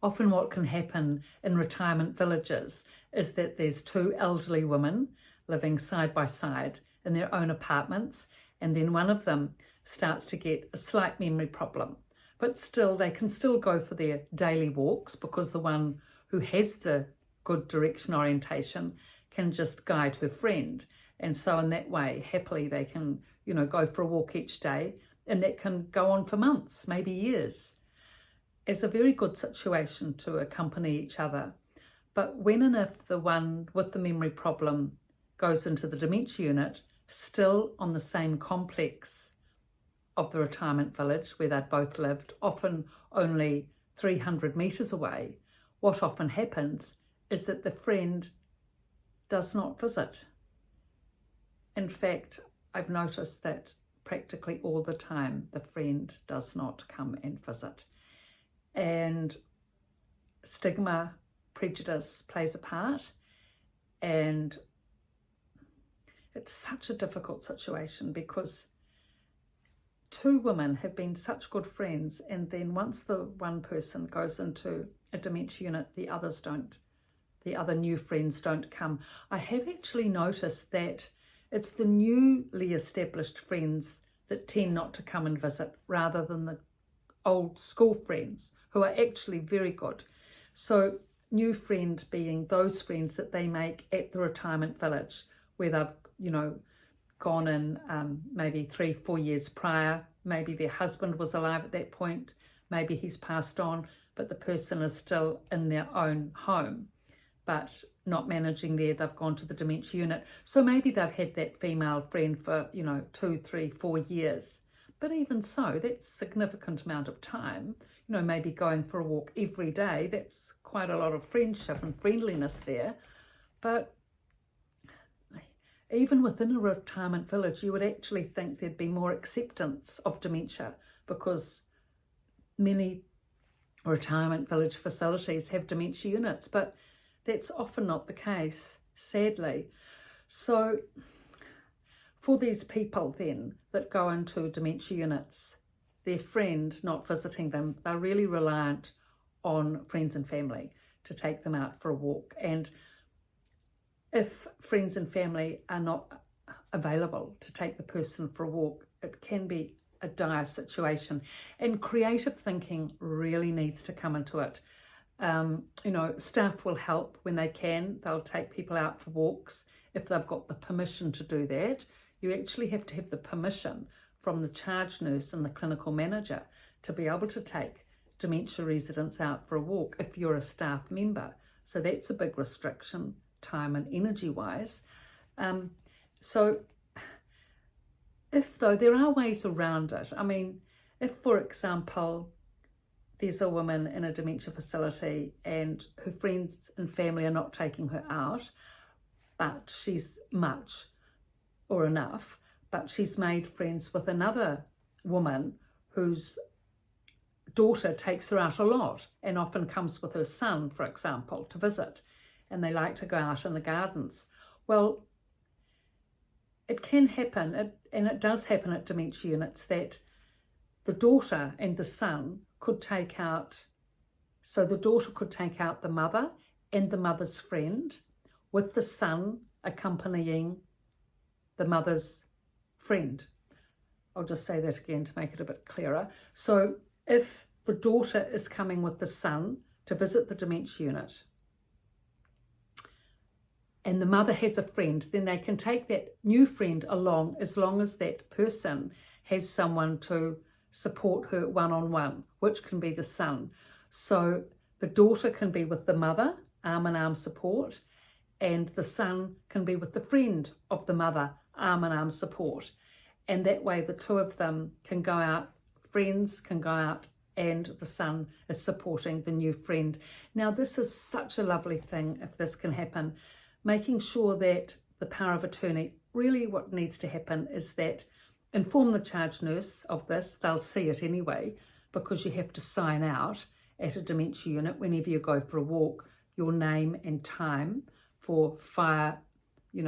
often what can happen in retirement villages is that there's two elderly women living side by side in their own apartments, and then one of them starts to get a slight memory problem. But still, they can still go for their daily walks because the one who has the good direction orientation can just guide her friend. And so in that way, happily, they can, go for a walk each day, and that can go on for months, maybe years, as a very good situation to accompany each other. But when and if the one with the memory problem goes into the dementia unit, still on the same complex of the retirement village where they'd both lived, often only 300 metres away, what often happens is that the friend does not visit. In fact, I've noticed that practically all the time the friend does not come and visit. And stigma, prejudice plays a part, and it's such a difficult situation because two women have been such good friends, and then once the one person goes into a dementia unit, the others don't. The other new friends don't come. I have actually noticed that it's the newly established friends that tend not to come and visit rather than the old school friends who are actually very good. So new friend being those friends that they make at the retirement village where they've, gone in maybe 3-4 years prior. Maybe their husband was alive at that point. Maybe he's passed on, but the person is still in their own home, but not managing there. They've gone to the dementia unit. So maybe they've had that female friend for, 2, 3, 4 years. But even so, that's a significant amount of time. Maybe going for a walk every day, that's quite a lot of friendship and friendliness there. But even within a retirement village, you would actually think there'd be more acceptance of dementia because many retirement village facilities have dementia units, but that's often not the case, sadly. So for these people then that go into dementia units, their friend not visiting them, they're really reliant on friends and family to take them out for a walk. And if friends and family are not available to take the person for a walk, it can be a dire situation. And creative thinking really needs to come into it. Staff will help when they can. They'll take people out for walks if they've got the permission to do that. You actually have to have the permission from the charge nurse and the clinical manager to be able to take dementia residents out for a walk if you're a staff member. So that's a big restriction, time and energy wise. So if though there are ways around it, if for example there's a woman in a dementia facility and her friends and family are not taking her out, but she's much or enough, but she's made friends with another woman whose daughter takes her out a lot and often comes with her son, for example, to visit, and they like to go out in the gardens. Well, it can happen, and it does happen at dementia units, that the daughter and the son could take out, so the daughter could take out the mother and the mother's friend, with the son accompanying the mother's friend. I'll just say that again to make it a bit clearer. So if the daughter is coming with the son to visit the dementia unit and the mother has a friend, then they can take that new friend along as long as that person has someone to support her one-on-one, which can be the son. So the daughter can be with the mother, arm-in-arm support, and the son can be with the friend of the mother, arm-in-arm support. And that way the two of them can go out, friends can go out, and the son is supporting the new friend. Now, this is such a lovely thing if this can happen, making sure that the power of attorney, really what needs to happen is that inform the charge nurse of this. They'll see it anyway, because you have to sign out at a dementia unit whenever you go for a walk, your name and time for fire,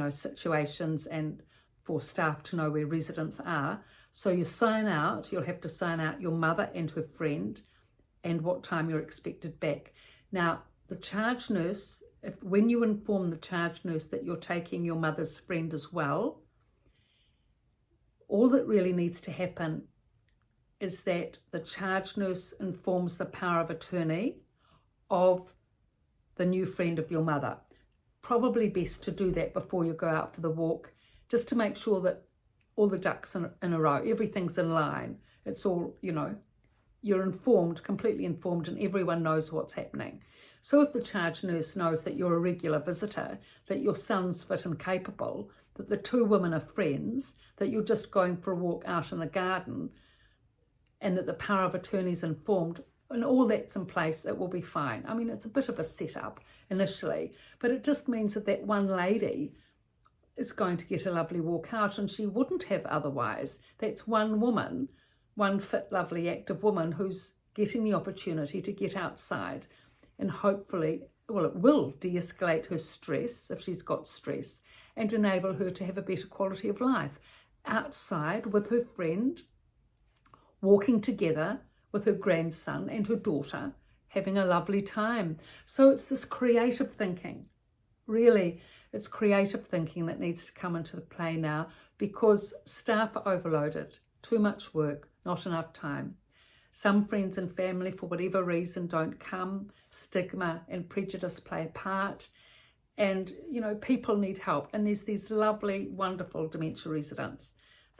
situations, and for staff to know where residents are. So you sign out, you'll have to sign out your mother and her friend, and what time you're expected back. Now, the charge nurse, when you inform the charge nurse that you're taking your mother's friend as well, all that really needs to happen is that the charge nurse informs the power of attorney of the new friend of your mother. Probably best to do that before you go out for the walk, just to make sure that all the ducks in a row, everything's in line. It's all, you're informed, completely informed, and everyone knows what's happening. So if the charge nurse knows that you're a regular visitor, that your son's fit and capable, that the two women are friends, that you're just going for a walk out in the garden, and that the power of attorney's informed, and all that's in place, it will be fine. I mean, it's a bit of a setup initially, but it just means that that one lady is going to get a lovely walk out, and she wouldn't have otherwise. That's one woman, one fit, lovely, active woman who's getting the opportunity to get outside, and hopefully, well, it will de-escalate her stress if she's got stress, and enable her to have a better quality of life outside with her friend, walking together with her grandson and her daughter, having a lovely time. So it's this creative thinking. Really, it's creative thinking that needs to come into the play now, because staff are overloaded, too much work, not enough time. Some friends and family, for whatever reason, don't come. Stigma and prejudice play a part. And, people need help. And there's these lovely, wonderful dementia residents.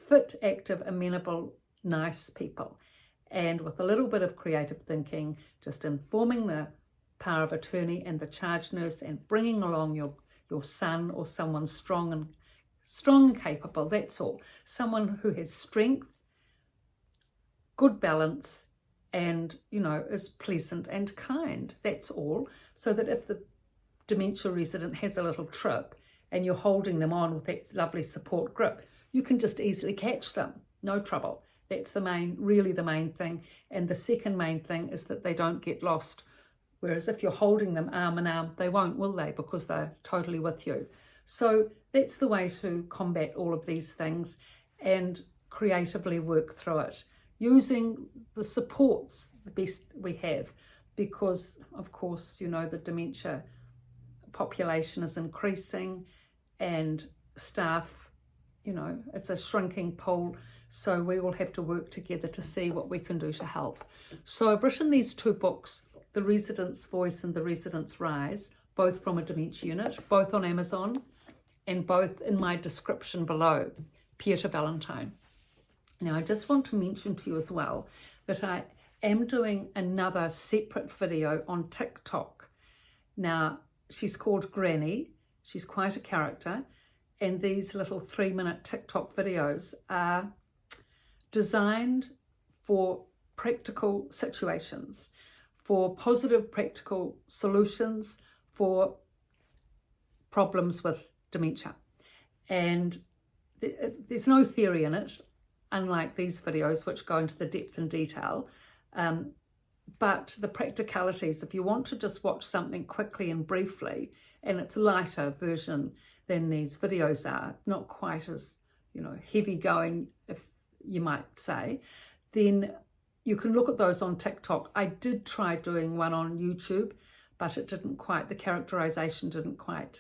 Fit, active, amenable, nice people. And with a little bit of creative thinking, just informing the power of attorney and the charge nurse, and bringing along your son or someone strong and capable, that's all. Someone who has strength, good balance, and, is pleasant and kind, that's all. So that if the dementia resident has a little trip and you're holding them on with that lovely support grip, you can just easily catch them, no trouble. That's really the main thing. And the second main thing is that they don't get lost. Whereas if you're holding them arm in arm, they won't, will they? Because they're totally with you. So that's the way to combat all of these things and creatively work through it, using the supports the best we have, because of course, the dementia population is increasing, and staff, it's a shrinking pool. So we all have to work together to see what we can do to help. So I've written these two books, The Resident's Voice and The Resident's Rise, both from a dementia unit, both on Amazon, and both in my description below, Peter Valentine. Now, I just want to mention to you as well that I am doing another separate video on TikTok. Now, she's called Granny. She's quite a character. And these little 3-minute TikTok videos are designed for practical situations, for positive practical solutions for problems with dementia. And there's no theory in it, unlike these videos which go into the depth and detail, but the practicalities, if you want to just watch something quickly and briefly, and it's a lighter version than these videos are, not quite as heavy going, if you might say, then you can look at those on TikTok. I did try doing one on YouTube, but it didn't quite, the characterization didn't quite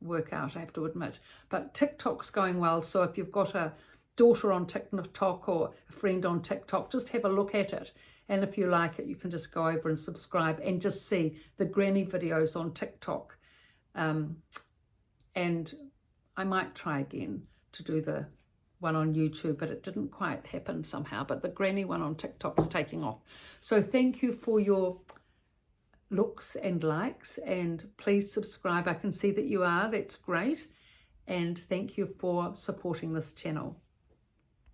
work out, I have to admit. But TikTok's going well, so if you've got a daughter on TikTok or a friend on TikTok, just have a look at it. And if you like it, you can just go over and subscribe and just see the granny videos on TikTok. And I might try again to do the one on YouTube, but it didn't quite happen somehow. But the granny one on TikTok is taking off. So thank you for your looks and likes, and please subscribe. I can see that you are, that's great. And thank you for supporting this channel.